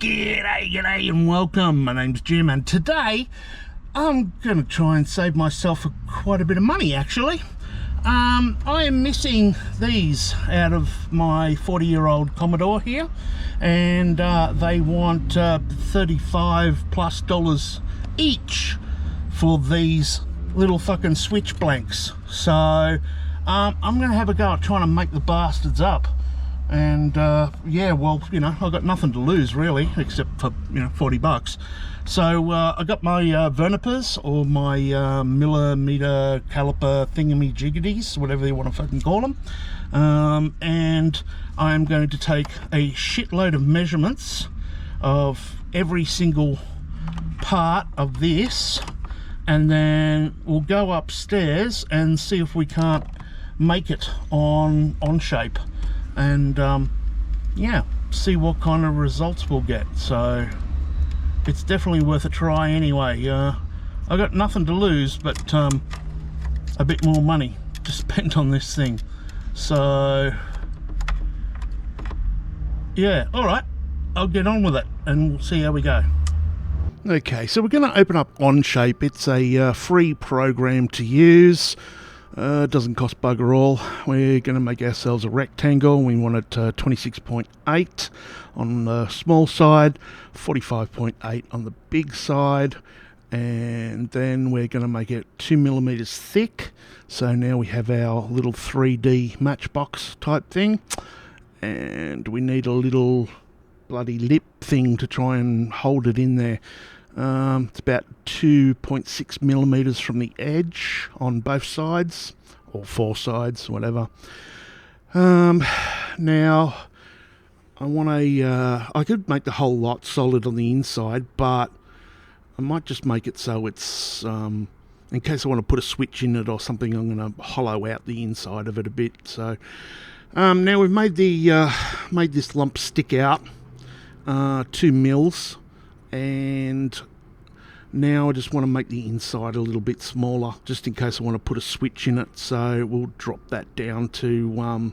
G'day and welcome. My name's Jim, and today I'm going to try and save myself quite a bit of money actually. I am missing these out of my 40-year-old Commodore here, and they want $35+ each for these little fucking switch blanks. So I'm going to have a go at trying to make the bastards up. And yeah, well, you know, I've got nothing to lose really, except for, you know, $40. So I got my vernipers, or my millimeter caliper thingamajiggities, whatever you want to fucking call them, and I'm going to take a shitload of measurements of every single part of this, and then we'll go upstairs and see if we can't make it on shape, and yeah, see what kind of results we'll get. So it's definitely worth a try anyway. I got nothing to lose but a bit more money to spend on this thing. So yeah, all right, I'll get on with it and we'll see how we go. Okay, so we're going to open up Onshape. It's a free program to use. It doesn't cost bugger all. We're going to make ourselves a rectangle. We want it 26.8 on the small side, 45.8 on the big side, and then we're going to make it 2 millimeters thick. So now we have our little 3D matchbox type thing, and we need a little bloody lip thing to try and hold it in there. It's about 2.6 millimeters from the edge on both sides, or four sides, whatever. Now I want I could make the whole lot solid on the inside, but I might just make it so it's in case I want to put a switch in it or something, I'm going to hollow out the inside of it a bit. So now we've made the made this lump stick out 2 mils, and now I just want to make the inside a little bit smaller, just in case I want to put a switch in it. So we'll drop that down to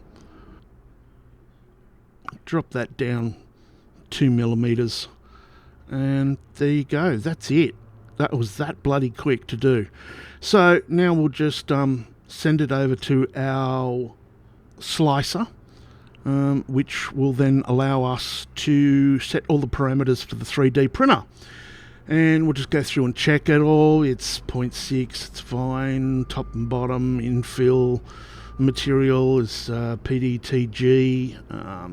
2 millimeters, and there you go. That's it. That was that bloody quick to do. So now we'll just send it over to our slicer, which will then allow us to set all the parameters for the 3D printer. And we'll just go through and check it all. It's 0.6, it's fine. Top and bottom, infill, material is PDTG,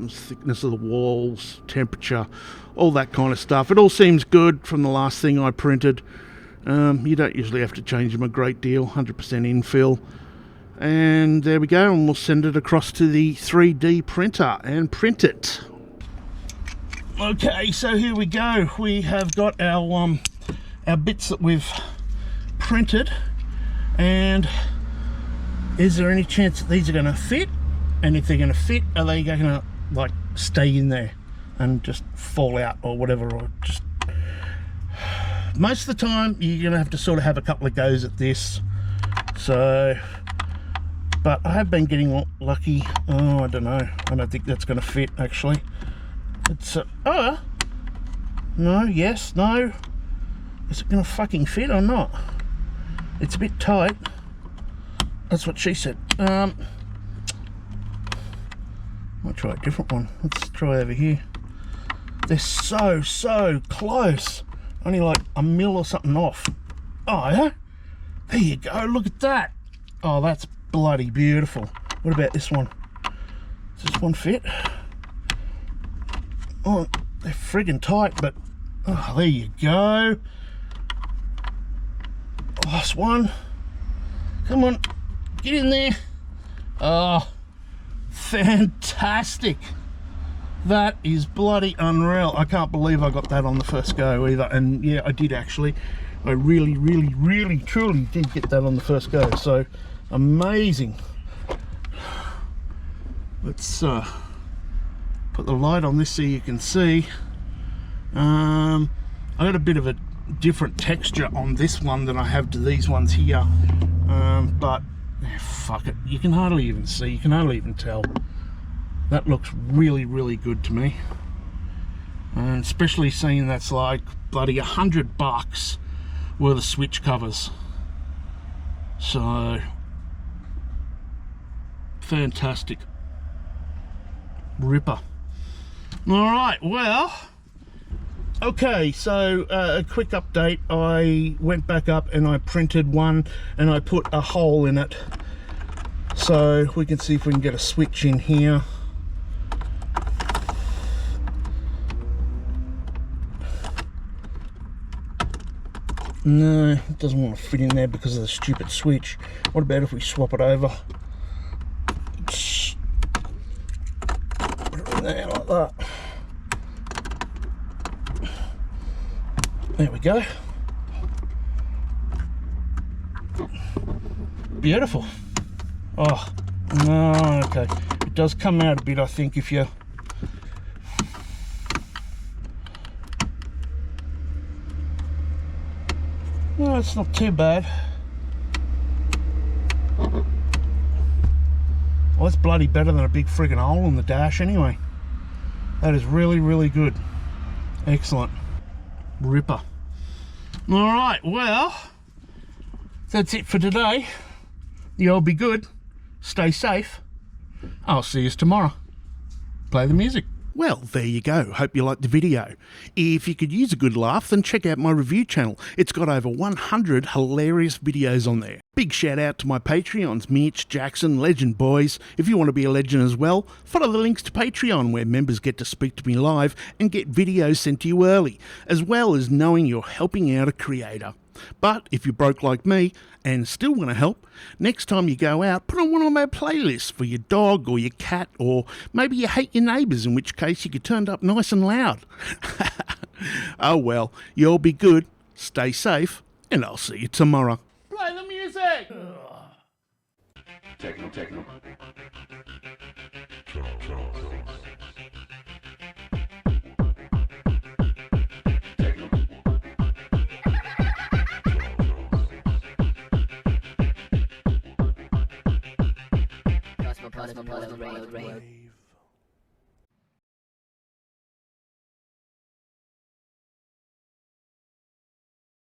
thickness of the walls, temperature, all that kind of stuff. It all seems good from the last thing I printed. You don't usually have to change them a great deal, 100% infill. And there we go, and we'll send it across to the 3D printer and print it. Okay, so here we go. We have got our bits that we've printed, and is there any chance that these are going to fit? And if they're going to fit, are they going to like stay in there and just fall out or whatever? Or just most of the time you're going to have to sort of have a couple of goes at this. So, but I have been getting lucky. Oh, I don't know. I don't think that's going to fit actually. It's no, yes, no. Is it going to fucking fit or not? It's a bit tight. That's what she said. Might try a different one. Let's try over here. They're so close. Only like a mil or something off. Oh yeah? There you go, look at that. Oh, that's bloody beautiful. What about this one? Does this one fit? Oh, they're friggin' tight, but oh, there you go. Last one. Come on, get in there. Oh, fantastic. That is bloody unreal. I can't believe I got that on the first go either. And yeah, I did actually. I really, truly did get that on the first go. So amazing. Let's put the light on this so you can see. I got a bit of a different texture on this one than I have to these ones here, but fuck it, you can hardly even see, you can hardly even tell. That looks really good to me. And especially seeing that's like bloody $100 worth of switch covers. So fantastic. Ripper. Alright, well, okay, so a quick update. I went back up and I printed one and I put a hole in it, so we can see if we can get a switch in here. No, it doesn't want to fit in there because of the stupid switch. What about if we swap it over? Put it in there like that. There we go. Beautiful. Oh, no, okay. It does come out a bit, I think, if you... No, it's not too bad. Well, it's bloody better than a big friggin' hole in the dash anyway. That is really, really good. Excellent. Ripper. Alright, well, that's it for today. You all be good. Stay safe. I'll see you tomorrow. Play the music. Well, there you go. Hope you liked the video. If you could use a good laugh, then check out my review channel. It's got over 100 hilarious videos on there. Big shout out to my Patreons, Mitch, Jackson, Legend Boys. If you want to be a legend as well, follow the links to Patreon, where members get to speak to me live and get videos sent to you early, as well as knowing you're helping out a creator. But if you're broke like me and still want to help, next time you go out, put on one of my playlists for your dog or your cat, or maybe you hate your neighbours, in which case you get turned up nice and loud. Oh well, you all be good, stay safe, and I'll see you tomorrow. Play the music! Techno. Cosmopolitan Railroad.